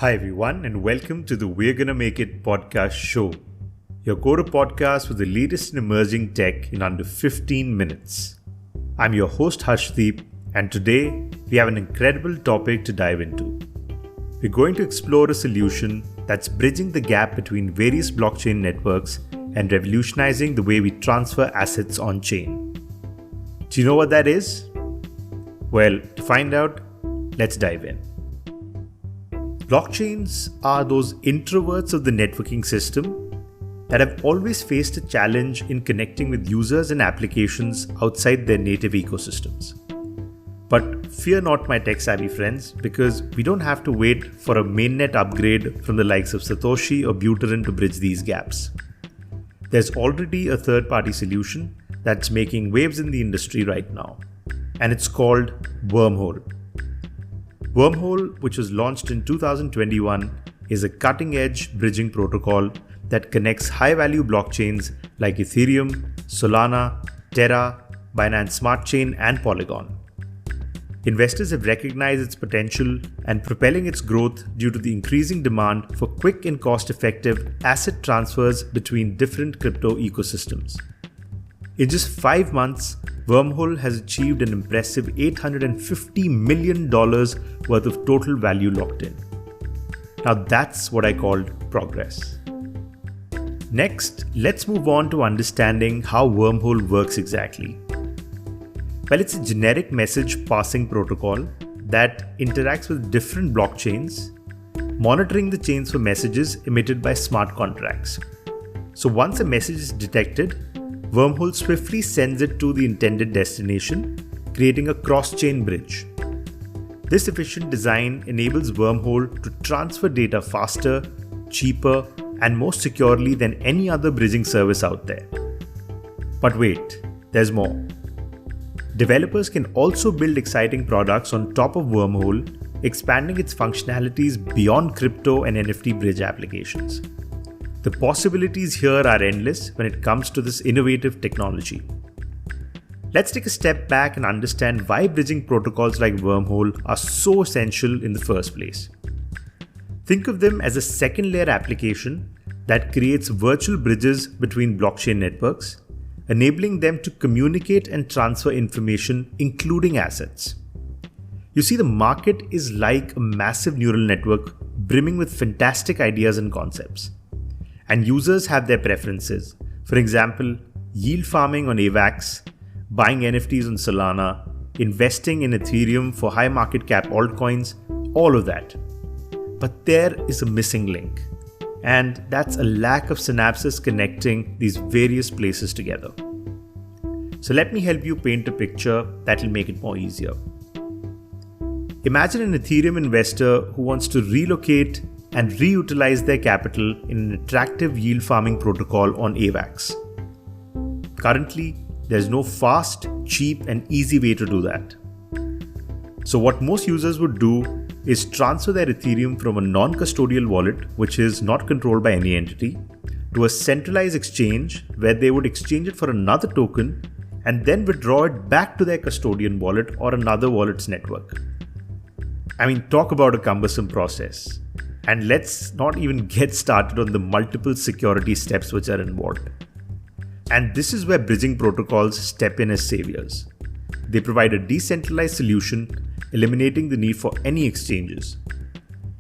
Hi everyone, and welcome to the We're Gonna Make It podcast show, your go-to podcast with the latest in emerging tech in under 15 minutes. I'm your host Harshdeep, and today we have an incredible topic to dive into. We're going to explore a solution that's bridging the gap between various blockchain networks and revolutionizing the way we transfer assets on-chain. Do you know what that is? Well, to find out, let's dive in. Blockchains are those introverts of the networking system that have always faced a challenge in connecting with users and applications outside their native ecosystems. But fear not, my tech-savvy friends, because we don't have to wait for a mainnet upgrade from the likes of Satoshi or Buterin to bridge these gaps. There's already a third-party solution that's making waves in the industry right now, and it's called Wormhole. Wormhole, which was launched in 2021, is a cutting-edge bridging protocol that connects high-value blockchains like Ethereum, Solana, Terra, Binance Smart Chain, and Polygon. Investors have recognized its potential and propelling its growth due to the increasing demand for quick and cost-effective asset transfers between different crypto ecosystems. In just 5 months, Wormhole has achieved an impressive $850 million worth of total value locked in. Now that's what I called progress. Next, let's move on to understanding how Wormhole works exactly. Well, it's a generic message passing protocol that interacts with different blockchains, monitoring the chains for messages emitted by smart contracts. So once a message is detected, Wormhole swiftly sends it to the intended destination, creating a cross-chain bridge. This efficient design enables Wormhole to transfer data faster, cheaper, and more securely than any other bridging service out there. But wait, there's more. Developers can also build exciting products on top of Wormhole, expanding its functionalities beyond crypto and NFT bridge applications. The possibilities here are endless when it comes to this innovative technology. Let's take a step back and understand why bridging protocols like Wormhole are so essential in the first place. Think of them as a second-layer application that creates virtual bridges between blockchain networks, enabling them to communicate and transfer information, including assets. You see, the market is like a massive neural network brimming with fantastic ideas and concepts. And users have their preferences. For example, yield farming on AVAX, buying NFTs on Solana, investing in Ethereum for high market cap altcoins, all of that. But there is a missing link, and that's a lack of synapses connecting these various places together. So let me help you paint a picture that will make it more easier. Imagine an Ethereum investor who wants to relocate and reutilize their capital in an attractive yield farming protocol on AVAX. Currently, there's no fast, cheap, and easy way to do that. So what most users would do is transfer their Ethereum from a non-custodial wallet, which is not controlled by any entity, to a centralized exchange where they would exchange it for another token and then withdraw it back to their custodian wallet or another wallet's network. I mean, talk about a cumbersome process. And let's not even get started on the multiple security steps which are involved. And this is where bridging protocols step in as saviors. They provide a decentralized solution, eliminating the need for any exchanges.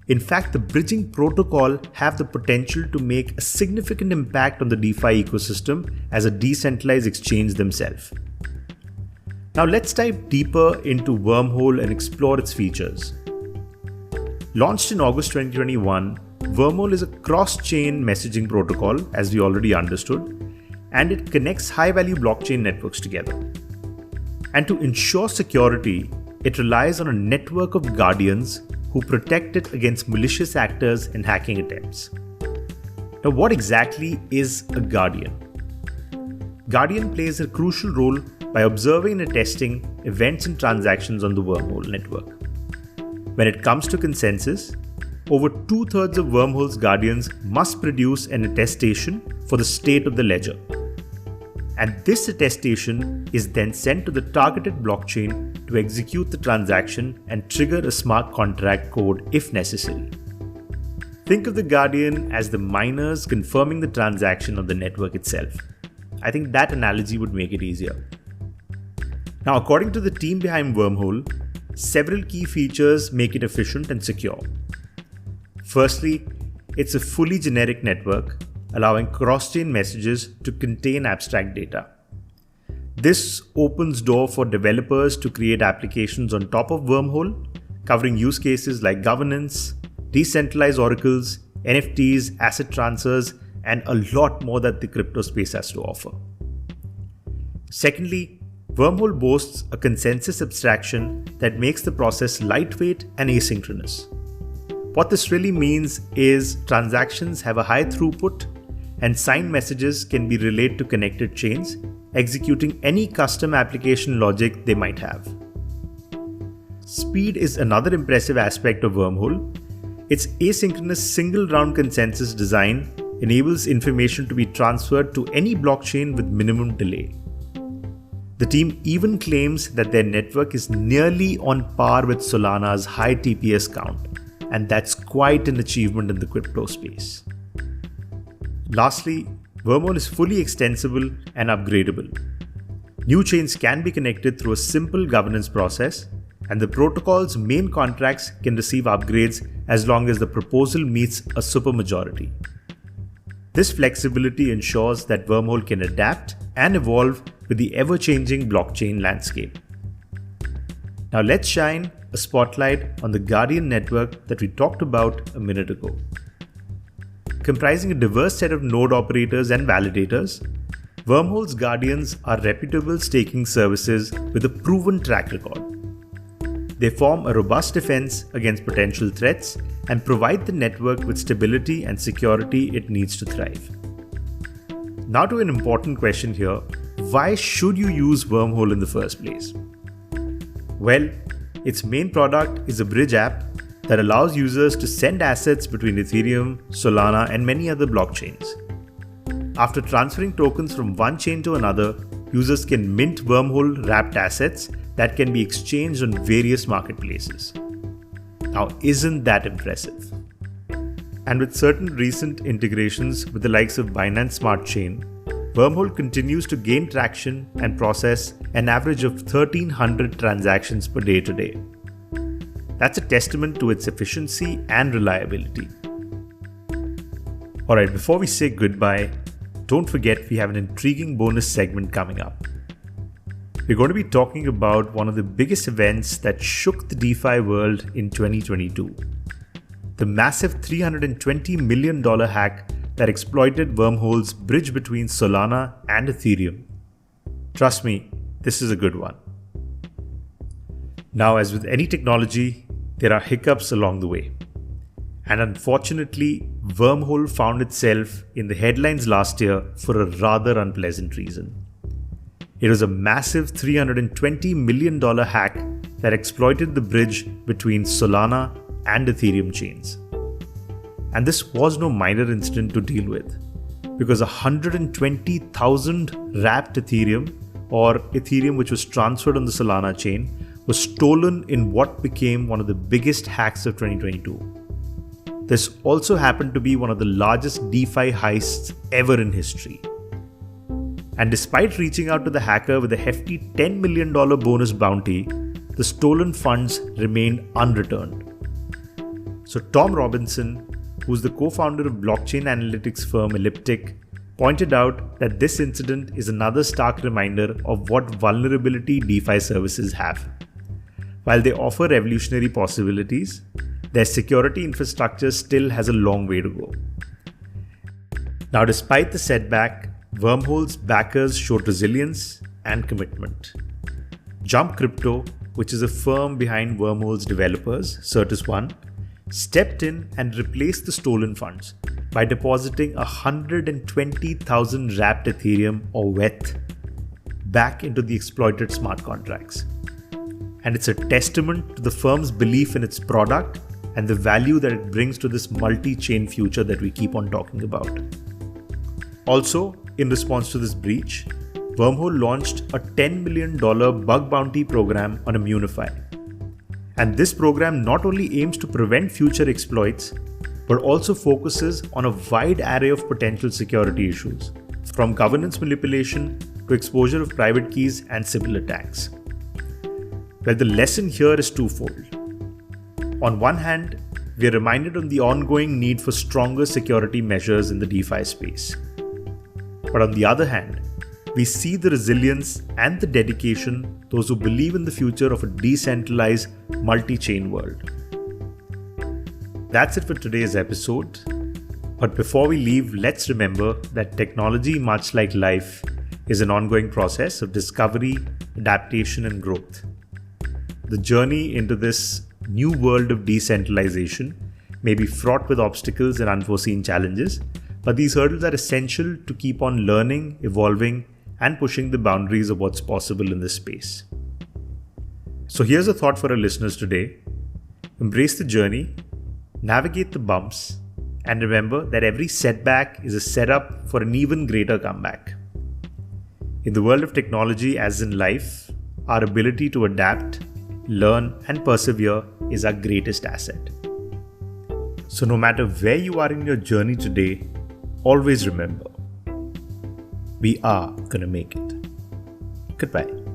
In fact, the bridging protocol have the potential to make a significant impact on the DeFi ecosystem as a decentralized exchange themselves. Now let's dive deeper into Wormhole and explore its features. Launched in August 2021, Wormhole is a cross-chain messaging protocol, as we already understood, and it connects high-value blockchain networks together. And to ensure security, it relies on a network of guardians who protect it against malicious actors and hacking attempts. Now, what exactly is a guardian? Guardian plays a crucial role by observing and testing events and transactions on the Wormhole network. When it comes to consensus, over 2/3 of Wormhole's guardians must produce an attestation for the state of the ledger. And this attestation is then sent to the targeted blockchain to execute the transaction and trigger a smart contract code if necessary. Think of the Guardian as the miners confirming the transaction on the network itself. I think that analogy would make it easier. Now, according to the team behind Wormhole, several key features make it efficient and secure. Firstly, it's a fully generic network, allowing cross-chain messages to contain abstract data. This opens door for developers to create applications on top of Wormhole, covering use cases like governance, decentralized oracles, NFTs, asset transfers, and a lot more that the crypto space has to offer. Secondly, Wormhole boasts a consensus abstraction that makes the process lightweight and asynchronous. What this really means is transactions have a high throughput and signed messages can be relayed to connected chains, executing any custom application logic they might have. Speed is another impressive aspect of Wormhole. Its asynchronous single-round consensus design enables information to be transferred to any blockchain with minimum delay. The team even claims that their network is nearly on par with Solana's high TPS count, and that's quite an achievement in the crypto space. Lastly, Wormhole is fully extensible and upgradable. New chains can be connected through a simple governance process, and the protocol's main contracts can receive upgrades as long as the proposal meets a supermajority. This flexibility ensures that Wormhole can adapt and evolve with the ever-changing blockchain landscape. Now let's shine a spotlight on the Guardian network that we talked about a minute ago. Comprising a diverse set of node operators and validators, Wormhole's Guardians are reputable staking services with a proven track record. They form a robust defense against potential threats and provide the network with stability and security it needs to thrive. Now to an important question here, why should you use Wormhole in the first place? Well, its main product is a bridge app that allows users to send assets between Ethereum, Solana, and many other blockchains. After transferring tokens from one chain to another, users can mint Wormhole wrapped assets that can be exchanged on various marketplaces. Now, isn't that impressive? And with certain recent integrations with the likes of Binance Smart Chain, Wormhole continues to gain traction and process an average of 1,300 transactions per day today. That's a testament to its efficiency and reliability. Alright, before we say goodbye, don't forget we have an intriguing bonus segment coming up. We're going to be talking about one of the biggest events that shook the DeFi world in 2022. The massive $320 million hack that exploited Wormhole's bridge between Solana and Ethereum. Trust me, this is a good one. Now, as with any technology, there are hiccups along the way. And unfortunately, Wormhole found itself in the headlines last year for a rather unpleasant reason. It was a massive $320 million hack that exploited the bridge between Solana and Ethereum chains. And this was no minor incident to deal with, because 120,000 wrapped Ethereum, or Ethereum which was transferred on the Solana chain, was stolen in what became one of the biggest hacks of 2022. This also happened to be one of the largest DeFi heists ever in history. And despite reaching out to the hacker with a hefty $10 million bonus bounty, the stolen funds remained unreturned. So Tom Robinson, who's the co-founder of blockchain analytics firm Elliptic, pointed out that this incident is another stark reminder of what vulnerability DeFi services have. While they offer revolutionary possibilities, their security infrastructure still has a long way to go. Now, despite the setback, Wormhole's backers showed resilience and commitment. Jump Crypto, which is a firm behind Wormhole's developers, Certus One, stepped in and replaced the stolen funds by depositing 120,000 wrapped Ethereum, or WETH, back into the exploited smart contracts. And it's a testament to the firm's belief in its product and the value that it brings to this multi-chain future that we keep on talking about. Also, in response to this breach, Wormhole launched a $10 million bug bounty program on Immunify. And this program not only aims to prevent future exploits, but also focuses on a wide array of potential security issues, from governance manipulation to exposure of private keys and Sybil attacks. Well, the lesson here is twofold. On one hand, we are reminded of the ongoing need for stronger security measures in the DeFi space. But on the other hand, we see the resilience and the dedication those who believe in the future of a decentralized, multi-chain world. That's it for today's episode. But before we leave, let's remember that technology, much like life, is an ongoing process of discovery, adaptation, and growth. The journey into this new world of decentralization may be fraught with obstacles and unforeseen challenges, but these hurdles are essential to keep on learning, evolving, and pushing the boundaries of what's possible in this space. So here's a thought for our listeners today. Embrace the journey, navigate the bumps, and remember that every setback is a setup for an even greater comeback. In the world of technology, as in life, our ability to adapt, learn, and persevere is our greatest asset. So no matter where you are in your journey today, always remember, we are gonna make it. Goodbye.